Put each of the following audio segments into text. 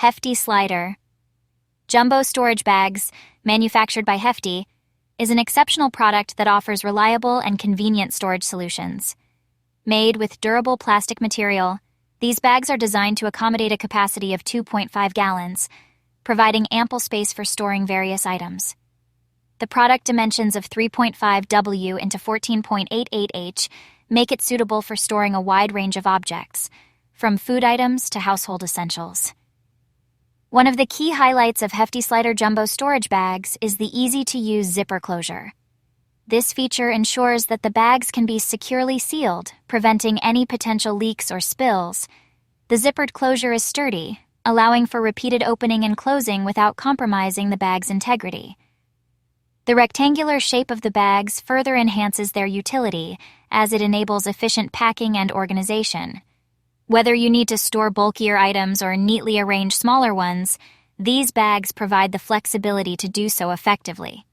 Hefty Slider. Jumbo storage bags, manufactured by Hefty, is an exceptional product that offers reliable and convenient storage solutions. Made with durable plastic material, these bags are designed to accommodate a capacity of 2.5 gallons, providing ample space for storing various items. The product dimensions of 3.5 W into 14.88 H make it suitable for storing a wide range of objects, from food items to household essentials. One of the key highlights of Hefty Slider Jumbo storage bags is the easy-to-use zipper closure. This feature ensures that the bags can be securely sealed, preventing any potential leaks or spills. The zippered closure is sturdy, allowing for repeated opening and closing without compromising the bag's integrity. The rectangular shape of the bags further enhances their utility, as it enables efficient packing and organization. Whether you need to store bulkier items or neatly arrange smaller ones, these bags provide the flexibility to do so effectively.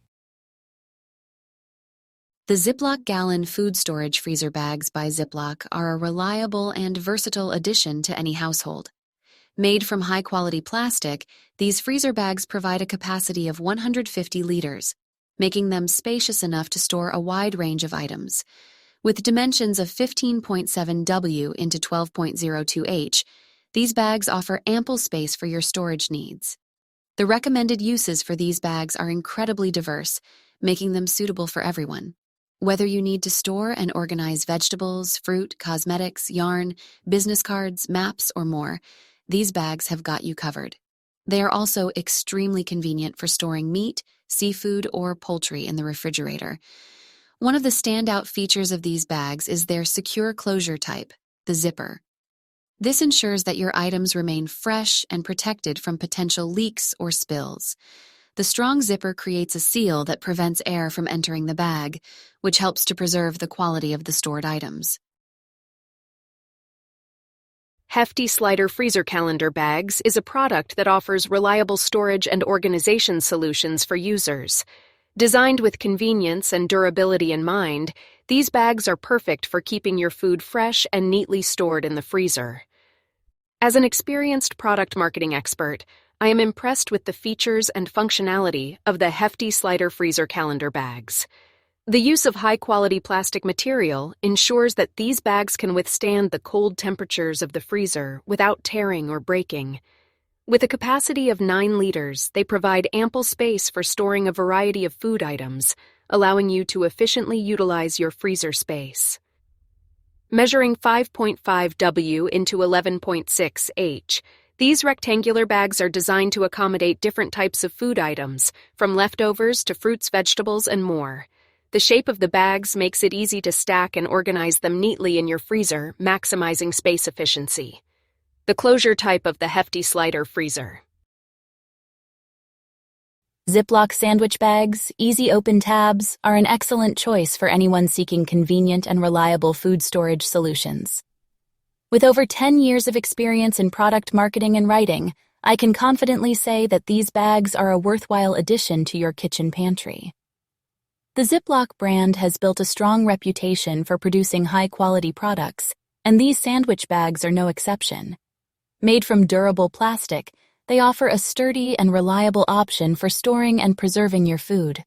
The Ziploc gallon food storage freezer bags by Ziploc are a reliable and versatile addition to any household. Made from high-quality plastic, these freezer bags provide a capacity of 150 liters, making them spacious enough to store a wide range of items. With dimensions of 15.7 W into 12.02 H, these bags offer ample space for your storage needs. The recommended uses for these bags are incredibly diverse, making them suitable for everyone. Whether you need to store and organize vegetables, fruit, cosmetics, yarn, business cards, maps, or more, these bags have got you covered. They are also extremely convenient for storing meat, seafood, or poultry in the refrigerator. One of the standout features of these bags is their secure closure type, the zipper. This ensures that your items remain fresh and protected from potential leaks or spills. The strong zipper creates a seal that prevents air from entering the bag, which helps to preserve the quality of the stored items. Hefty Slider Freezer Calendar Bags is a product that offers reliable storage and organization solutions for users. Designed with convenience and durability in mind, these bags are perfect for keeping your food fresh and neatly stored in the freezer. As an experienced product marketing expert, I am impressed with the features and functionality of the Hefty Slider Freezer Calendar Bags. The use of high-quality plastic material ensures that these bags can withstand the cold temperatures of the freezer without tearing or breaking. With a capacity of 9 liters, they provide ample space for storing a variety of food items, allowing you to efficiently utilize your freezer space. Measuring 5.5 W into 11.6 H, these rectangular bags are designed to accommodate different types of food items, from leftovers to fruits, vegetables, and more. The shape of the bags makes it easy to stack and organize them neatly in your freezer, maximizing space efficiency. The closure type of the Hefty Slider Freezer. Ziploc sandwich bags, easy open tabs, are an excellent choice for anyone seeking convenient and reliable food storage solutions. With over 10 years of experience in product marketing and writing, I can confidently say that these bags are a worthwhile addition to your kitchen pantry. The Ziploc brand has built a strong reputation for producing high-quality products, and these sandwich bags are no exception. Made from durable plastic, they offer a sturdy and reliable option for storing and preserving your food.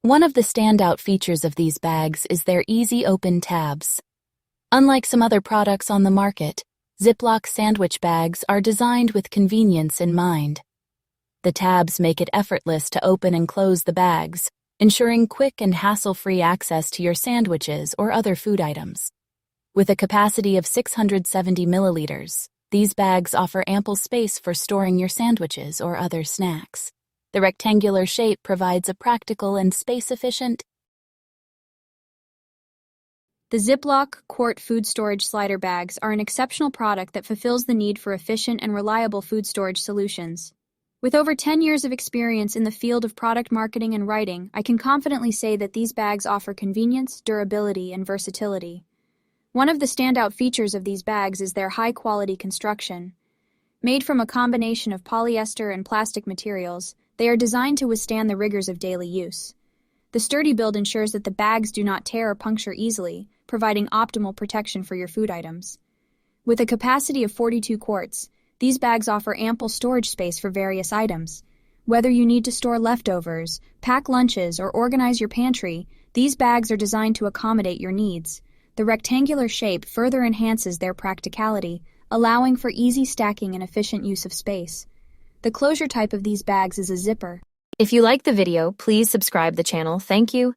One of the standout features of these bags is their easy open tabs. Unlike some other products on the market, Ziploc sandwich bags are designed with convenience in mind. The tabs make it effortless to open and close the bags, ensuring quick and hassle-free access to your sandwiches or other food items. With a capacity of 670 milliliters, these bags offer ample space for storing your sandwiches or other snacks. The rectangular shape provides a practical and space-efficient. The Ziploc Quart food storage slider bags are an exceptional product that fulfills the need for efficient and reliable food storage solutions. With over 10 years of experience in the field of product marketing and writing, I can confidently say that these bags offer convenience, durability, and versatility. One of the standout features of these bags is their high-quality construction. Made from a combination of polyester and plastic materials, they are designed to withstand the rigors of daily use. The sturdy build ensures that the bags do not tear or puncture easily, providing optimal protection for your food items. With a capacity of 42 quarts, These bags offer ample storage space for various items. Whether you need to store leftovers, pack lunches, or organize your pantry, these bags are designed to accommodate your needs. The rectangular shape further enhances their practicality, allowing for easy stacking and efficient use of space. The closure type of these bags is a zipper. If you like the video, please subscribe the channel. Thank you.